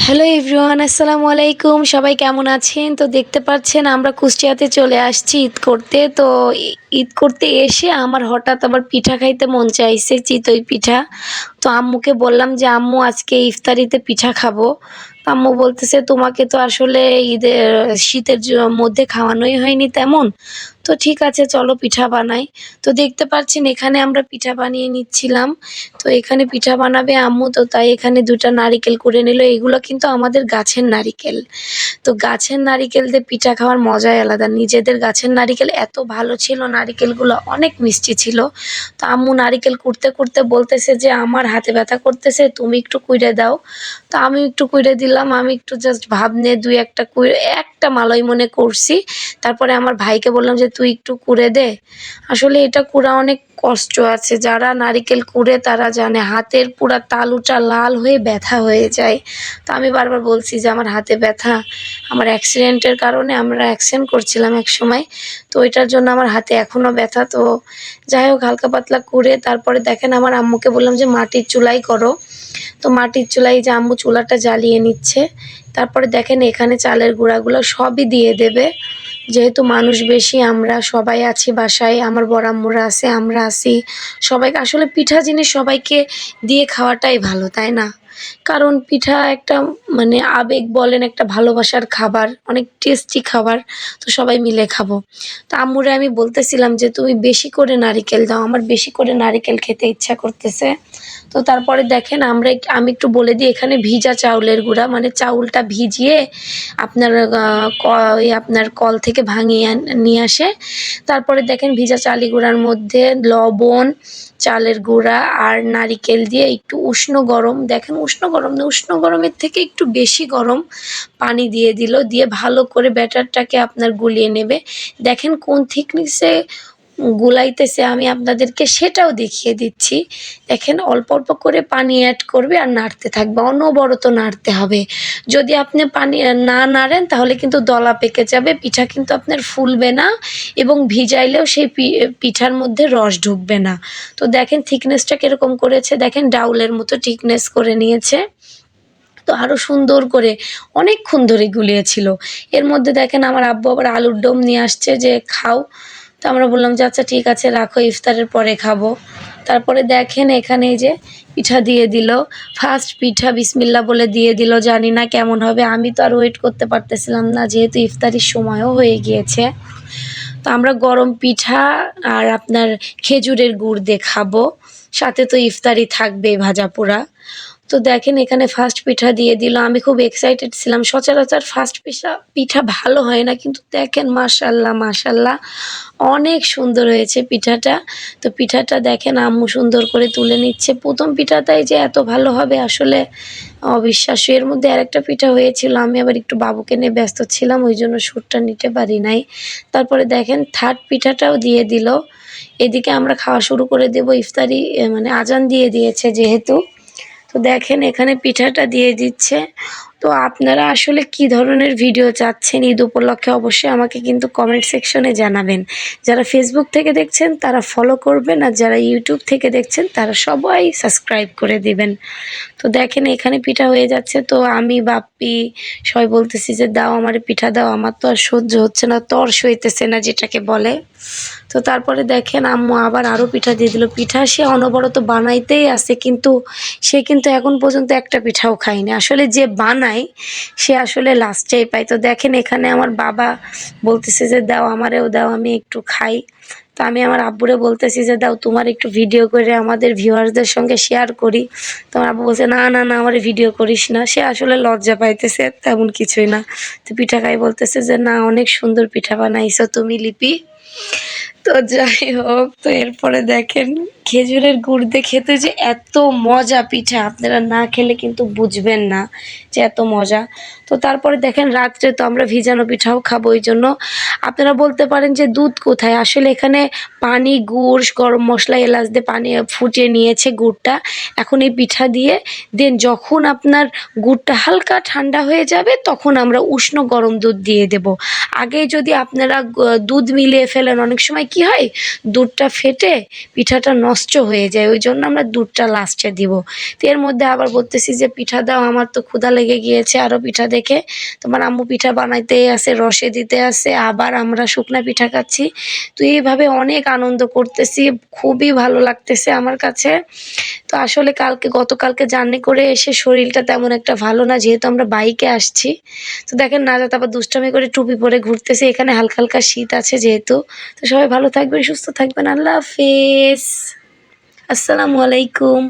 Hello everyone, আসসালামু আলাইকুম। সবাই কেমন আছেন? তো দেখতে পাচ্ছেন আমরা কুষ্টিয়াতে চলে আসছি ঈদ করতে। তো ঈদ করতে এসে আমার হঠাৎ আবার পিঠা খাইতে মন চাইছে, চিতই পিঠা। তো আম্মুকে বললাম যে আম্মু আজকে ইফতারিতে পিঠা খাবো। তো আম্মু বলতেছে তোমাকে তো আসলে শীতের মধ্যে খাওয়ানোই হয়নি তেমন। তো ঠিক আছে চলো পিঠা বানাই। তো দেখতে পাচ্ছেন এখানে আমরা পিঠা বানিয়ে নিচ্ছিলাম। তো এখানে পিঠা বানাবে আম্মু, তো তাই এখানে ২টা নারিকেল কুড়ে নিল। এগুলো কিন্তু আমাদের গাছের নারিকেল। তো গাছের নারিকেল দিয়ে পিঠা খাওয়ার মজাই আলাদা। নিজেদের গাছের নারিকেল এত ভালো ছিল, নারিকেলগুলো অনেক মিষ্টি ছিল। তো আম্মু নারিকেল কুড়তে বলতেছে যে আমার হাতে ব্যথা করতেছে, তুমি একটু কুইড়ে দাও। তো আমি একটু কুইড়ে দিলাম। আমি একটু জাস্ট ভাব নিয়ে ২-১টা একটা মালাই মনে করছি। তারপরে আমার ভাইকে বললাম যে তুই একটু কুড়ে দে। আসলে এটা কুড়া অনেক কষ্ট আছে, যারা নারিকেল কুড়ে তারা জানে হাতের পুরা তালুটা লাল হয়ে ব্যথা হয়ে যায়। তো আমি বারবার বলছি যে আমার হাতে ব্যথা, আমার অ্যাক্সিডেন্টের কারণে আমরা অ্যাক্সিডেন্ট করছিলাম এক সময়, তো ওইটার জন্য আমার হাতে এখনও ব্যথা। তো যাই হোক হালকা পাতলা করে তারপরে দেখেন আমার আম্মুকে বললাম যে মাটির চুলাই করো। তো মাটির চুলায় যে আম্মু চুলাটা জ্বালিয়ে নিচ্ছে। তারপরে দেখেন এখানে চালের গুঁড়াগুলো সবই দিয়ে দেবে। যেহেতু মানুষ বেশি, আমরা সবাই আছি বাসায়, আমার বড় আম্মুরা আছে, আমরা আছি। সবাইকে আসলে পিঠা জিনিস সবাইকে দিয়ে খাওয়াটাই ভালো, তাই না? কারণ পিঠা একটা মানে আবেগ বলেন, একটা ভালোবাসার খাবার, অনেক টেস্টি খাবার। তো সবাই মিলে খাবো। তো আম্মুরে আমি বলতেছিলাম যে তুমি বেশি করে নারিকেল দাও, আমার বেশি করে নারিকেল খেতে ইচ্ছা করতেছে। তো তারপরে দেখেন আমি একটু বলে দিই, এখানে ভিজা চাউলের গুঁড়া মানে চাউলটা ভিজিয়ে আপনার আপনার কল থেকে ভাঙিয়ে নিয়ে আসে। তারপরে দেখেন ভিজা চালি গুঁড়ার মধ্যে লবণ, চালের গুঁড়া আর নারিকেল দিয়ে একটু উষ্ণ গরম, দেখেন উষ্ণ গরম না, উষ্ণ গরমের থেকে একটু বেশি গরম পানি দিয়ে দিল। দিয়ে ভালো করে ব্যাটারটাকে আপনার গুলিয়ে নেবে। দেখেন কোন থিকনেসে গুলাইতেছে আমি আপনাদেরকে সেটাও দেখিয়ে দিচ্ছি। দেখেন অল্প করে পানি অ্যাড করবে আর নাড়তে থাকবে, অনবরত নাড়তে হবে। যদি আপনি পানি না নাড়েন তাহলে কিন্তু দলা পেকে যাবে, পিঠা কিন্তু আপনার ফুলবে না এবং ভিজাইলেও সেই পিঠার মধ্যে রস ঢুকবে না। তো দেখেন থিকনেসটা কীরকম করেছে, দেখেন ডাউলের মতো থিকনেস করে নিয়েছে। তো আরও সুন্দর করে অনেকক্ষণ ধরে গুলিয়েছিল। এর মধ্যে দেখেন আমার আব্বু আবার আলুর দম নিয়ে আসছে যে খাও। তো আমরা বললাম যে আচ্ছা ঠিক আছে রাখো, ইফতারের পরে খাবো। তারপরে দেখেন এখানে এই যে পিঠা দিয়ে দিল। ফার্স্ট পিঠা বিসমিল্লাহ বলে দিয়ে দিল, জানি না কেমন হবে। আমি তো আর ওয়েট করতে পারতেছিলাম না, যেহেতু ইফতারির সময়ও হয়ে গিয়েছে। তো আমরা গরম পিঠা আর আপনার খেজুরের গুড় দিয়ে খাবো, সাথে তো ইফতারি থাকবেই ভাজা পোড়া। তো দেখেন এখানে ফার্স্ট পিঠা দিয়ে দিল। আমি খুব এক্সাইটেড ছিলাম। সচরাচর ফার্স্ট পিঠা ভালো হয় না, কিন্তু দেখেন মাশাআল্লাহ মাশাআল্লাহ অনেক সুন্দর হয়েছে পিঠাটা। তো পিঠাটা দেখেন আম্মু সুন্দর করে তুলে নিচ্ছে। ১ম পিঠাটাই যে এত ভালো হবে আসলে অবিশ্বাস্য। এর মধ্যে আরেকটা পিঠা হয়েছিল, আমি আবার একটু বাবুকে নিয়ে ব্যস্ত ছিলাম, ওই জন্য শ্যুটটা নিতে পারি নাই। তারপরে দেখেন থার্ড পিঠাটাও দিয়ে দিল। এদিকে আমরা খাওয়া শুরু করে দেব, ইফতারি মানে আজান দিয়ে দিয়েছে যেহেতু। তো দেখেন এখানে পিঠাটা দিয়ে দিচ্ছে। তো আপনারা আসলে কি ধরনের ভিডিও চাচ্ছেন ঈদ উপলক্ষে অবশ্যই আমাকে কিন্তু কমেন্ট সেকশনে জানাবেন। যারা ফেসবুক থেকে দেখছেন তারা ফলো করবেন, আর যারা ইউটিউব থেকে দেখছেন তারা সবাই সাবস্ক্রাইব করে দিবেন। তো দেখেন এখানে পিঠা হয়ে যাচ্ছে। তো আমি বাপ্পি সবাই বলতেছি যে দাও আমারে পিঠা দাও, আমার তো আর সহ্য হচ্ছে না, তর সইতেছে না যেটাকে বলে। তো তারপরে দেখেন আম্মু আবার আরও পিঠা দিয়ে দিল। পিঠা সে অনবরত বানাইতেই আছে, কিন্তু সে কিন্তু এখন পর্যন্ত একটা পিঠাও খায়নি। আসলে যে বানায় সে আসলে লাস্টেই পায়। তো দেখেন এখানে আমার বাবা বলতেছে যে দাও আমারেও দাও, আমি একটু খাই। তো আমি আমার আব্বুরে বলতেছি যে দাও তোমার একটু ভিডিও করে আমাদের ভিউয়ার্সদের সঙ্গে শেয়ার করি। তো আমার আব্বু বলছে না না না আমার ভিডিও করিস না। সে আসলে লজ্জা পাইতেছে, তেমন কিছুই না। তো পিঠা খাই বলতেছে যে না অনেক সুন্দর পিঠা বানাইছো তুমি লিপি। তো যাই হোক, তো এরপরে দেখেন খেজুরের গুড় দিয়ে খেতে যে এত মজা পিঠা, আপনারা না খেলে কিন্তু বুঝবেন না যে এত মজা। তো তারপরে দেখেন রাত্রে তো আমরা ভিজানো পিঠাও খাবো, ওই জন্য আপনারা বলতে পারেন যে দুধ কোথায়, আসলে এখানে পানি, গুড়, গরম মশলা, এলাচ দিয়ে পানি ফুটিয়ে নিয়েছে গুড়টা। এখন এই পিঠা দিয়ে দেন যখন আপনার গুড়টা হালকা ঠান্ডা হয়ে যাবে তখন আমরা উষ্ণ গরম দুধ দিয়ে দেব। আগে যদি আপনারা দুধ মিলিয়ে ফেলেন, অনেক সময় কি হয় দুধটা ফেটে পিঠাটা নষ্ট হয়ে যায়, ওই জন্য আমরা দুধটা লাস্টে দিব। তো এর মধ্যে আবার বলতেছি যে পিঠা দাও, আমার তো ক্ষুধা লেগে গিয়েছে আরও পিঠা দেখে। তোমার আম্মু পিঠা বানাইতেই আছে, রসে দিতে আছে, আবার আমরা শুকনা পিঠা খাচ্ছি। তো এইভাবে অনেক আনন্দ করতেছি, খুবই ভালো লাগতেছে আমার কাছে। তো আসলে গতকালকে জার্নি করে এসে শরীরটা তেমন একটা ভালো না, যেহেতু আমরা বাইকে আসছি। তো দেখেন নাজাত আবার দুষ্টামি করে টুপি পরে ঘুরতেছে, এখানে হালকা হালকা শীত আছে যেহেতু। তো সবাই ভালো থাকবেন, সুস্থ থাকবেন, আল্লাহ হাফেজ, আসসালামু আলাইকুম।